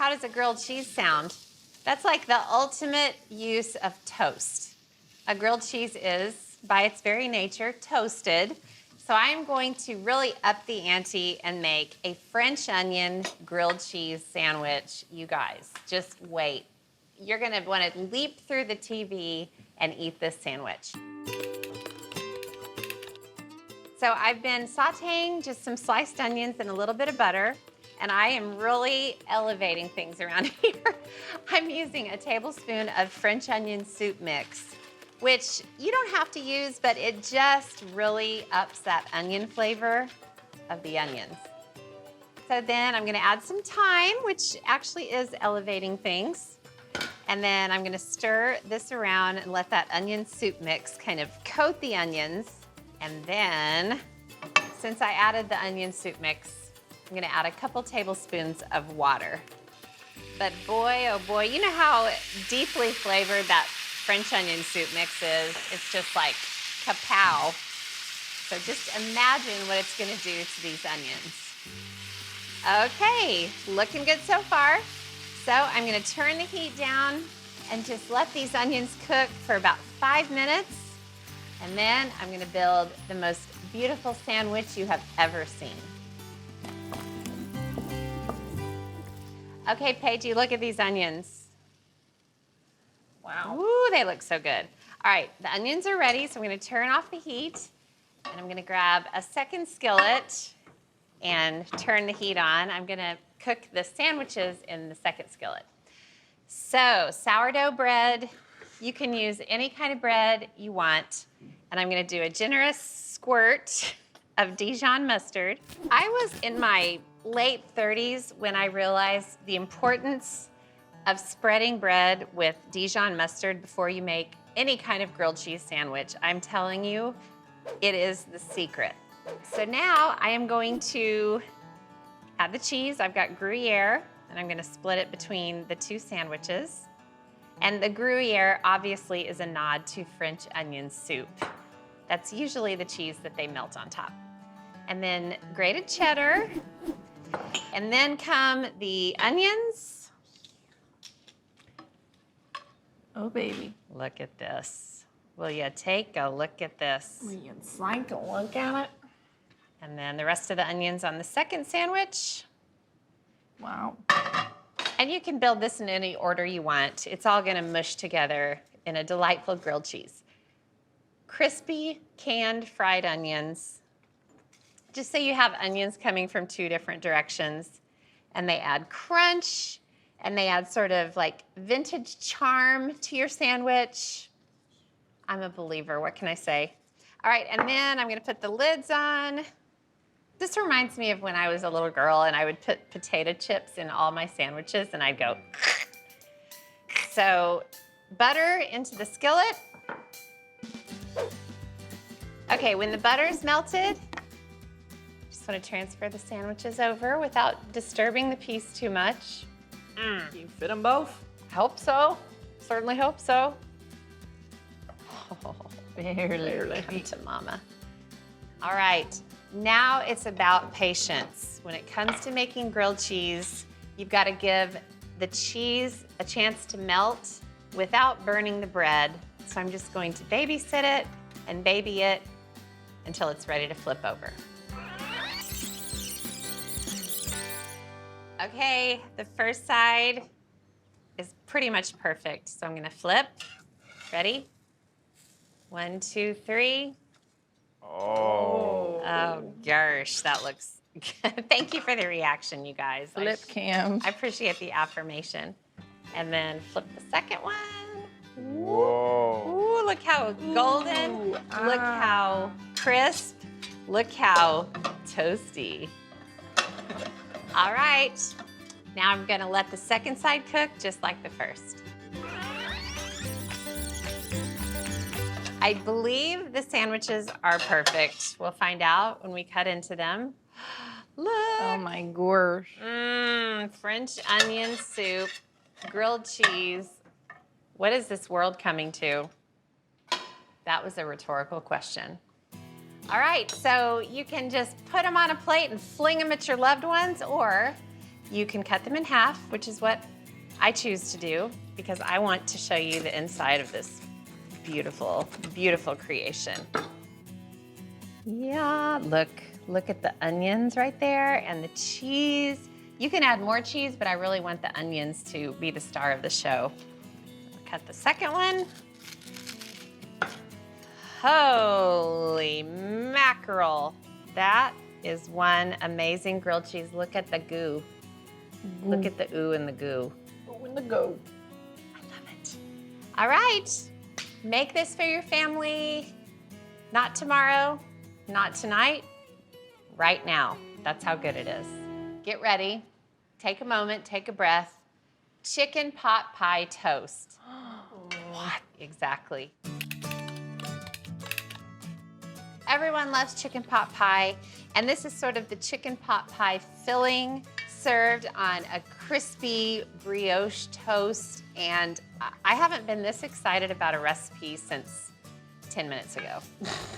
How does a grilled cheese sound? That's like the ultimate use of toast. A grilled cheese is, by its very nature, toasted. So I'm going to really up the ante and make a French onion grilled cheese sandwich, you guys. Just wait. You're gonna wanna leap through the TV and eat this sandwich. So I've been sauteing just some sliced onions and a little bit of butter, and I am really elevating things around here. I'm using a tablespoon of French onion soup mix, which you don't have to use, but it just really ups that onion flavor of the onions. So then I'm gonna add some thyme, which actually is elevating things. And then I'm gonna stir this around and let that onion soup mix kind of coat the onions. And then, since I added the onion soup mix, I'm gonna add a couple tablespoons of water. But boy, oh boy, you know how deeply flavored that French onion soup mix is? It's just like kapow. So just imagine what it's gonna do to these onions. Okay, looking good so far. So I'm gonna turn the heat down and just let these onions cook for about 5 minutes. And then I'm gonna build the most beautiful sandwich you have ever seen. Okay, Paigey, look at these onions. Wow. Ooh, they look so good. All right, the onions are ready, so I'm gonna turn off the heat, and I'm gonna grab a second skillet and turn the heat on. I'm gonna cook the sandwiches in the second skillet. So, sourdough bread, you can use any kind of bread you want, and I'm gonna do a generous squirt of Dijon mustard. I was in my late 30s when I realized the importance of spreading bread with Dijon mustard before you make any kind of grilled cheese sandwich. I'm telling you, it is the secret. So now I am going to add the cheese. I've got Gruyere, and I'm gonna split it between the two sandwiches. And the Gruyere obviously is a nod to French onion soup. That's usually the cheese that they melt on top. And then grated cheddar. And then come the onions. Oh, baby. Look at this. Will you take a look at this? Will you take a look at it? And then the rest of the onions on the second sandwich. Wow. And you can build this in any order you want. It's all gonna mush together in a delightful grilled cheese. Crispy canned fried onions. Just say you have onions coming from two different directions, and they add crunch, and they add sort of like vintage charm to your sandwich. I'm a believer, what can I say? All right, and then I'm gonna put the lids on. This reminds me of when I was a little girl and I would put potato chips in all my sandwiches and I'd go. So butter into the skillet. Okay, when the butter's melted, just want to transfer the sandwiches over without disturbing the piece too much. You fit them both? Hope so, certainly hope so. Oh, Barely. come to mama. All right, now it's about patience. When it comes to making grilled cheese, you've got to give the cheese a chance to melt without burning the bread. So I'm just going to babysit it and baby it until it's ready to flip over. Okay, the first side is pretty much perfect. So I'm gonna flip. Ready? 1, 2, 3. Oh gosh, that looks good. Thank you for the reaction, you guys. Flip cam. I appreciate the affirmation. And then flip the second one. Whoa. Ooh, look how golden. Look how crisp. Look how toasty. All right, now I'm gonna let the second side cook just like the first. I believe the sandwiches are perfect. We'll find out when we cut into them. Look. Oh my gosh. French onion soup, grilled cheese. What is this world coming to? That was a rhetorical question. All right, so you can just put them on a plate and fling them at your loved ones, or You can cut them in half, which is what I choose to do because I want to show you the inside of this beautiful, beautiful creation. Yeah, look at the onions right there and the cheese. You can add more cheese, but I really want the onions to be the star of the show. Cut the second one. Holy mackerel. That is one amazing grilled cheese. Look at the goo. Look at the ooh and the goo. Go in the go. I love it. All right, make this for your family. Not tomorrow, not tonight, right now. That's how good it is. Get ready, take a moment, take a breath. Chicken pot pie toast. What? Exactly. Everyone loves chicken pot pie, and this is sort of the chicken pot pie filling served on a crispy brioche toast, and I haven't been this excited about a recipe since 10 minutes ago.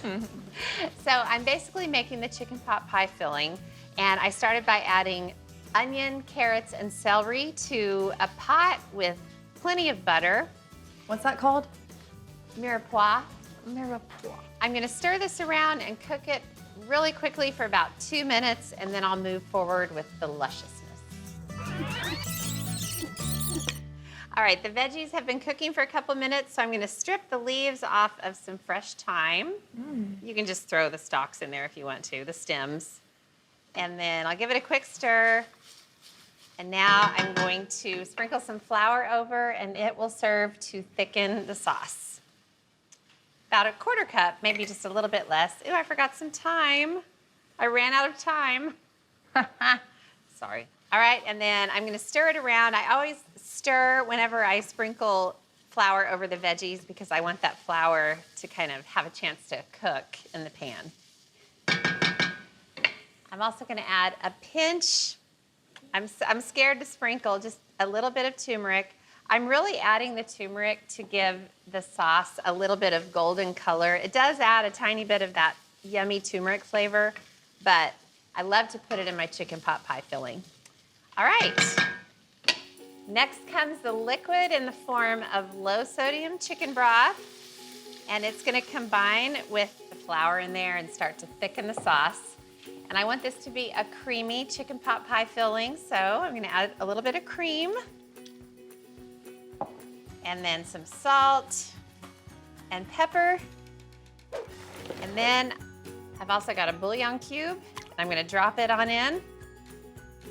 So I'm basically making the chicken pot pie filling, and I started by adding onion, carrots, and celery to a pot with plenty of butter. What's that called? Mirepoix. Mirepoix. I'm gonna stir this around and cook it really quickly for about 2 minutes, and then I'll move forward with the lusciousness. All right, the veggies have been cooking for a couple minutes, so I'm gonna strip the leaves off of some fresh thyme. You can just throw the stalks in there if you want to, the stems. And then I'll give it a quick stir. And now I'm going to sprinkle some flour over, and it will serve to thicken the sauce. About a quarter cup, maybe just a little bit less. Ooh, I forgot some thyme. I ran out of thyme. Sorry. All right, and then I'm gonna stir it around. I always stir whenever I sprinkle flour over the veggies because I want that flour to kind of have a chance to cook in the pan. I'm also gonna add a pinch. I'm scared to sprinkle just a little bit of turmeric. I'm really adding the turmeric to give the sauce a little bit of golden color. It does add a tiny bit of that yummy turmeric flavor, but I love to put it in my chicken pot pie filling. All right. Next comes the liquid in the form of low sodium chicken broth, and it's gonna combine with the flour in there and start to thicken the sauce. And I want this to be a creamy chicken pot pie filling, so I'm gonna add a little bit of cream, and then some salt and pepper. And then I've also got a bouillon cube. I'm gonna drop it on in.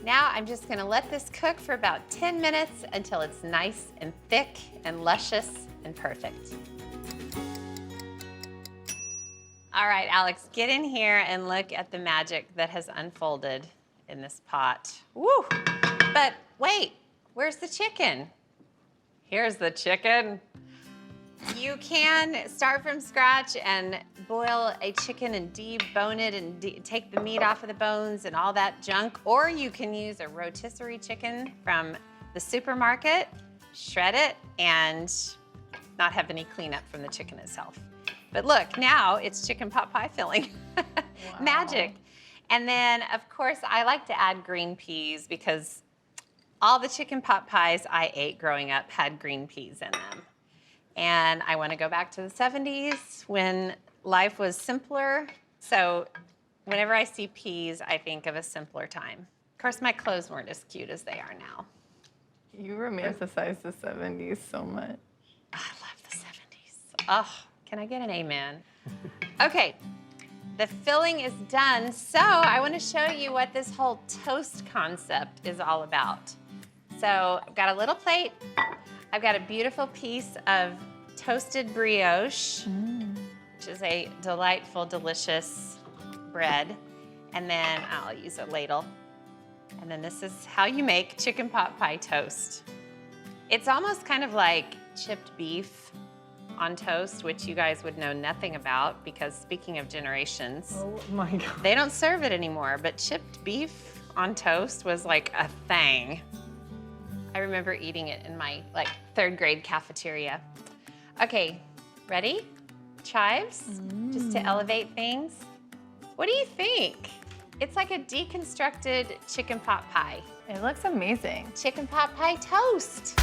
Now I'm just gonna let this cook for about 10 minutes until it's nice and thick and luscious and perfect. All right, Alex, get in here and look at the magic that has unfolded in this pot. Woo! But wait, where's the chicken? Here's the chicken. You can start from scratch and boil a chicken and debone it and take the meat off of the bones and all that junk, or you can use a rotisserie chicken from the supermarket, shred it, and not have any cleanup from the chicken itself. But look, now it's chicken pot pie filling. Wow. Magic. And then, of course, I like to add green peas because all the chicken pot pies I ate growing up had green peas in them. And I want to go back to the 70s when life was simpler. So whenever I see peas, I think of a simpler time. Of course, my clothes weren't as cute as they are now. You romanticize the 70s so much. I love the 70s. Oh, can I get an amen? Okay, the filling is done. So I want to show you what this whole toast concept is all about. So I've got a little plate. I've got a beautiful piece of toasted brioche, which is a delightful, delicious bread. And then I'll use a ladle. And then this is how you make chicken pot pie toast. It's almost kind of like chipped beef on toast, which you guys would know nothing about because speaking of generations, Oh my God. they don't serve it anymore, but chipped beef on toast was like a thing. I remember eating it in my third grade cafeteria. Okay, ready? Chives, just to elevate things. What do you think? It's like a deconstructed chicken pot pie. It looks amazing. Chicken pot pie toast.